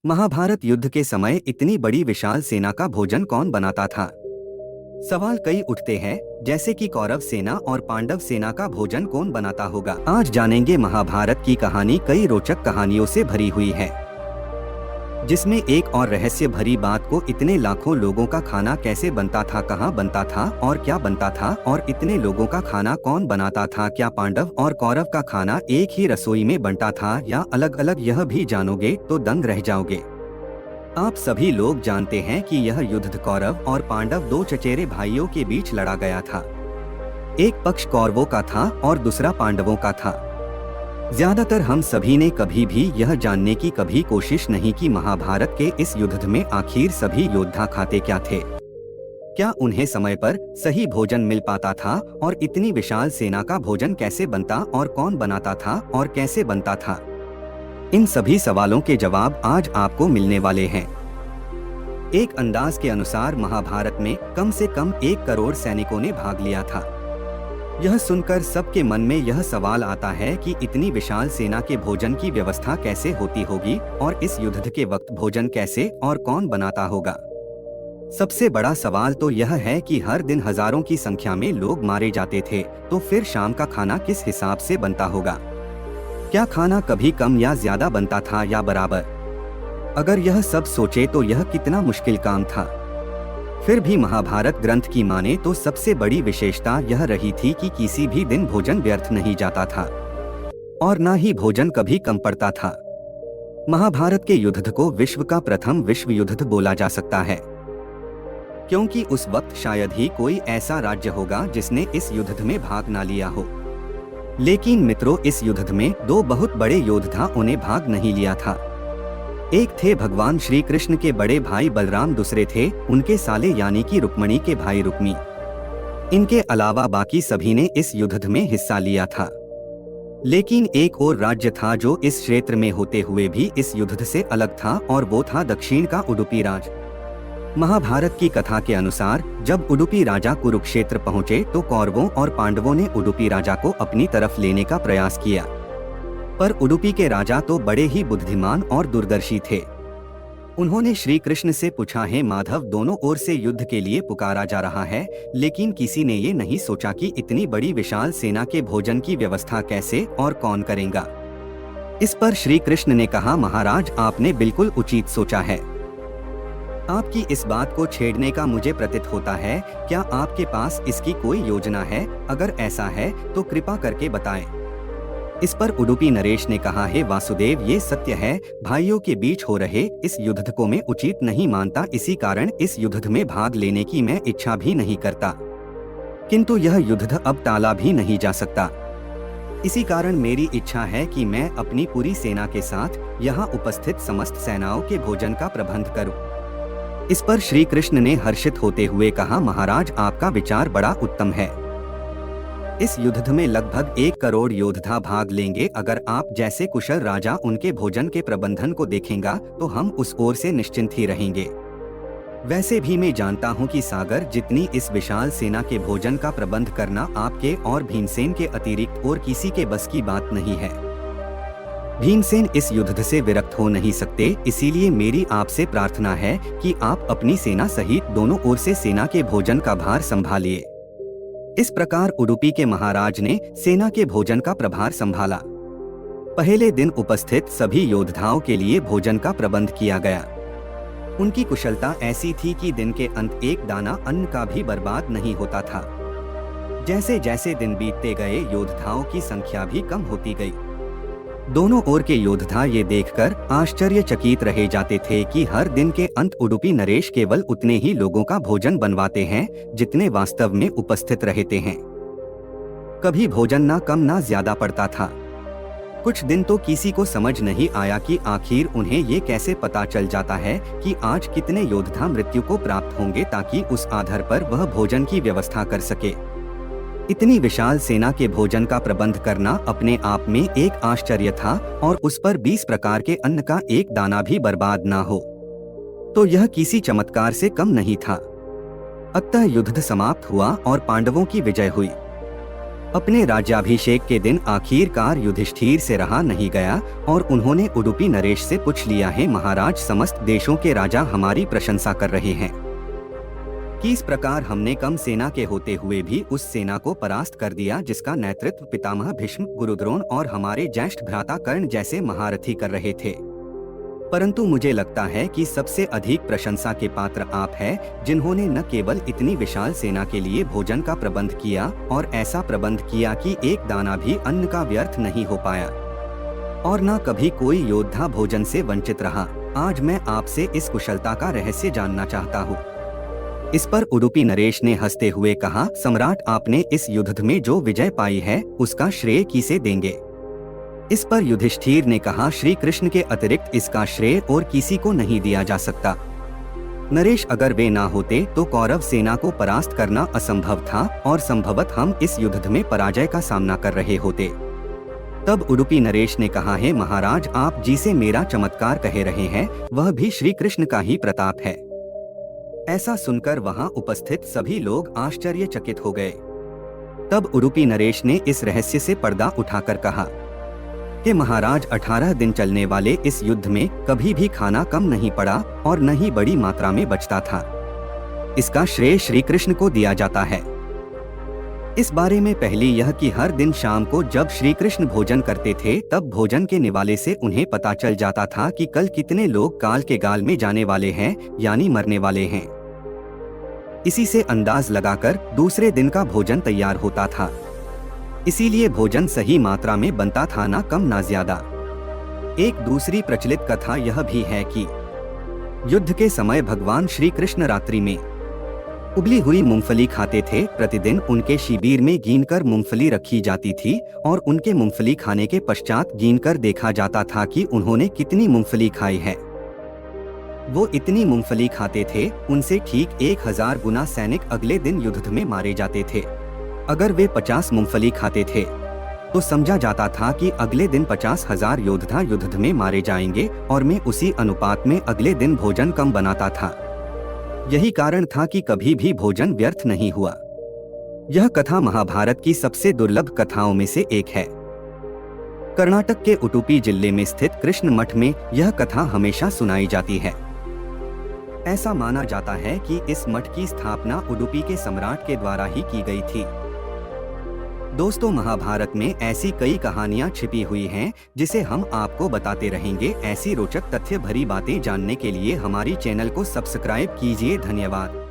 महाभारत युद्ध के समय इतनी बड़ी विशाल सेना का भोजन कौन बनाता था। सवाल कई उठते हैं, जैसे कि कौरव सेना और पांडव सेना का भोजन कौन बनाता होगा। आज जानेंगे महाभारत की कहानी कई रोचक कहानियों से भरी हुई है, जिसमें एक और रहस्य भरी बात को इतने लाखों लोगों का खाना कैसे बनता था, कहाँ बनता था और क्या बनता था, और इतने लोगों का खाना कौन बनाता था। क्या पांडव और कौरव का खाना एक ही रसोई में बनता था या अलग अलग, यह भी जानोगे तो दंग रह जाओगे। आप सभी लोग जानते हैं कि यह युद्ध कौरव और पांडव दो चचेरे भाइयों के बीच लड़ा गया था। एक पक्ष कौरवों का था और दूसरा पांडवों का था। ज्यादातर हम सभी ने कभी भी यह जानने की कभी कोशिश नहीं की महाभारत के इस युद्ध में आखिर सभी योद्धा खाते क्या थे। क्या उन्हें समय पर सही भोजन मिल पाता था, और इतनी विशाल सेना का भोजन कैसे बनता और कौन बनाता था और कैसे बनता था। इन सभी सवालों के जवाब आज आपको मिलने वाले हैं। एक अंदाज के अनुसार महाभारत में कम से कम 1 करोड़ सैनिकों ने भाग लिया था। यह सुनकर सबके मन में यह सवाल आता है कि इतनी विशाल सेना के भोजन की व्यवस्था कैसे होती होगी, और इस युद्ध के वक्त भोजन कैसे और कौन बनाता होगा। सबसे बड़ा सवाल तो यह है कि हर दिन हजारों की संख्या में लोग मारे जाते थे, तो फिर शाम का खाना किस हिसाब से बनता होगा। क्या खाना कभी कम या ज्यादा बनता था या बराबर। अगर यह सब सोचे तो यह कितना मुश्किल काम था। फिर भी महाभारत ग्रंथ की माने तो सबसे बड़ी विशेषता यह रही थी कि किसी भी दिन भोजन व्यर्थ नहीं जाता था, और न ही भोजन कभी कम पड़ता था। महाभारत के युद्ध को विश्व का प्रथम विश्व युद्ध बोला जा सकता है, क्योंकि उस वक्त शायद ही कोई ऐसा राज्य होगा जिसने इस युद्ध में भाग न लिया हो। लेकिन मित्रों, इस युद्ध में दो बहुत बड़े योद्धाओं ने भाग नहीं लिया था। एक थे भगवान श्री कृष्ण के बड़े भाई बलराम, दूसरे थे उनके साले यानी कि रुक्मणी के भाई रुक्मी। इनके अलावा बाकी सभी ने इस युद्ध में हिस्सा लिया था। लेकिन एक और राज्य था जो इस क्षेत्र में होते हुए भी इस युद्ध से अलग था, और वो था दक्षिण का उडुपी राज। महाभारत की कथा के अनुसार जब उडुपी राजा कुरुक्षेत्र पहुंचे तो कौरवों और पांडवों ने उडुपी राजा को अपनी तरफ लेने का प्रयास किया, पर उडुपी के राजा तो बड़े ही बुद्धिमान और दूरदर्शी थे। उन्होंने श्री कृष्ण से पूछा, हे माधव, दोनों ओर से युद्ध के लिए पुकारा जा रहा है, लेकिन किसी ने ये नहीं सोचा कि इतनी बड़ी विशाल सेना के भोजन की व्यवस्था कैसे और कौन करेगा। इस पर श्री कृष्ण ने कहा, महाराज, आपने बिल्कुल उचित सोचा है। आपकी इस बात को छेड़ने का मुझे प्रतीत होता है। क्या आपके पास इसकी कोई योजना है? अगर ऐसा है तो कृपा करके बताएं। इस पर उडुपी नरेश ने कहा, हे वासुदेव, ये सत्य है, भाइयों के बीच हो रहे इस युद्ध को मैं उचित नहीं मानता। इसी कारण इस युद्ध में भाग लेने की मैं इच्छा भी नहीं करता, किंतु यह युद्ध अब टाला भी नहीं जा सकता। इसी कारण मेरी इच्छा है कि मैं अपनी पूरी सेना के साथ यहाँ उपस्थित समस्त सेनाओं के भोजन का प्रबंध करूँ। इस पर श्री कृष्ण ने हर्षित होते हुए कहा, महाराज, आपका विचार बड़ा उत्तम है। इस युद्ध में लगभग 1 करोड़ योद्धा भाग लेंगे। अगर आप जैसे कुशल राजा उनके भोजन के प्रबंधन को देखेंगा तो हम उस ओर से निश्चिंत ही रहेंगे। वैसे भी मैं जानता हूं कि सागर जितनी इस विशाल सेना के भोजन का प्रबंध करना आपके और भीमसेन के अतिरिक्त और किसी के बस की बात नहीं है। भीमसेन इस युद्ध से विरक्त हो नहीं सकते, इसीलिए मेरी आपसे प्रार्थना है कि आप अपनी सेना सहित दोनों ओर से सेना के भोजन का भार संभालिए। इस प्रकार उडुपी के महाराज ने सेना के भोजन का प्रभार संभाला। पहले दिन उपस्थित सभी योद्धाओं के लिए भोजन का प्रबंध किया गया। उनकी कुशलता ऐसी थी कि दिन के अंत एक दाना अन्न का भी बर्बाद नहीं होता था। जैसे जैसे दिन बीतते गए योद्धाओं की संख्या भी कम होती गई। दोनों ओर के योद्धा ये देखकर आश्चर्यचकित रहे जाते थे कि हर दिन के अंत उडुपी नरेश केवल उतने ही लोगों का भोजन बनवाते हैं जितने वास्तव में उपस्थित रहते हैं। कभी भोजन ना कम ना ज्यादा पड़ता था। कुछ दिन तो किसी को समझ नहीं आया कि आखिर उन्हें ये कैसे पता चल जाता है कि आज कितने योद्धा मृत्यु को प्राप्त होंगे, ताकि उस आधार पर वह भोजन की व्यवस्था कर सके। इतनी विशाल सेना के भोजन का प्रबंध करना अपने आप में एक आश्चर्य था, और उस पर 20 प्रकार के अन्न का एक दाना भी बर्बाद ना हो, तो यह किसी चमत्कार से कम नहीं था। अतः युद्ध समाप्त हुआ और पांडवों की विजय हुई। अपने राज्याभिषेक के दिन आखिरकार युधिष्ठिर से रहा नहीं गया और उन्होंने उडुपी नरेश से पूछ लिया है, महाराज समस्त देशों के राजा हमारी प्रशंसा कर रहे हैं कि इस प्रकार हमने कम सेना के होते हुए भी उस सेना को परास्त कर दिया जिसका नेतृत्व पितामह भीष्म, गुरु द्रोण और हमारे ज्येष्ठ भ्राता कर्ण जैसे महारथी कर रहे थे। परंतु मुझे लगता है कि सबसे अधिक प्रशंसा के पात्र आप हैं, जिन्होंने न केवल इतनी विशाल सेना के लिए भोजन का प्रबंध किया और ऐसा प्रबंध किया कि एक दाना भी अन्न का व्यर्थ नहीं हो पाया और न कभी कोई योद्धा भोजन से वंचित रहा। आज मैं आपसे इस कुशलता का रहस्य जानना चाहता हूँ। इस पर उडुपी नरेश ने हंसते हुए कहा, सम्राट आपने इस युद्ध में जो विजय पाई है उसका श्रेय किसे देंगे? इस पर युधिष्ठिर ने कहा, श्री कृष्ण के अतिरिक्त इसका श्रेय और किसी को नहीं दिया जा सकता। नरेश, अगर वे ना होते तो कौरव सेना को परास्त करना असंभव था और संभवतः हम इस युद्ध में पराजय का सामना कर रहे होते। तब उडुपी नरेश ने कहा है, महाराज आप जिसे मेरा चमत्कार कह रहे हैं वह भी श्री कृष्ण का ही प्रताप है। ऐसा सुनकर वहां उपस्थित सभी लोग आश्चर्यचकित हो गए। तब उडुपी नरेश ने इस रहस्य से पर्दा उठाकर कहा कि महाराज 18 दिन चलने वाले इस युद्ध में कभी भी खाना कम नहीं पड़ा और न ही बड़ी मात्रा में बचता था। इसका श्रेय श्री कृष्ण को दिया जाता है। इस बारे में पहली यह कि हर दिन शाम को जब श्री कृष्ण भोजन करते थे तब भोजन के निवाले से उन्हें पता चल जाता था कि कल कितने लोग काल के गाल में जाने वाले हैं, यानी मरने वाले हैं। इसी से अंदाज लगाकर दूसरे दिन का भोजन तैयार होता था। इसीलिए भोजन सही मात्रा में बनता था, ना कम ना ज्यादा। एक दूसरी प्रचलित कथा यह भी है कि युद्ध के समय भगवान श्री कृष्ण रात्रि में उबली हुई मूंगफली खाते थे। प्रतिदिन उनके शिविर में गिनकर मूंगफली रखी जाती थी और उनके मूंगफली खाने के पश्चात गिनकर देखा जाता था कि उन्होंने कितनी मूंगफली खाई है। वो इतनी मूंगफली खाते थे, उनसे ठीक 1000 गुना सैनिक अगले दिन युद्ध में मारे जाते थे। अगर वे 50 मूंगफली खाते थे तो समझा जाता था कि अगले दिन 50,000 योद्धा युद्ध में मारे जाएंगे और मैं उसी अनुपात में अगले दिन भोजन कम बनाता था। यही कारण था कि कभी भी भोजन व्यर्थ नहीं हुआ। यह कथा महाभारत की सबसे दुर्लभ कथाओं में से एक है। कर्नाटक के उडुपी जिले में स्थित कृष्ण मठ में यह कथा हमेशा सुनाई जाती है। ऐसा माना जाता है कि इस मठ की स्थापना उडुपी के सम्राट के द्वारा ही की गई थी। दोस्तों, महाभारत में ऐसी कई कहानियां छिपी हुई हैं जिसे हम आपको बताते रहेंगे। ऐसी रोचक तथ्य भरी बातें जानने के लिए हमारी चैनल को सब्सक्राइब कीजिए। धन्यवाद।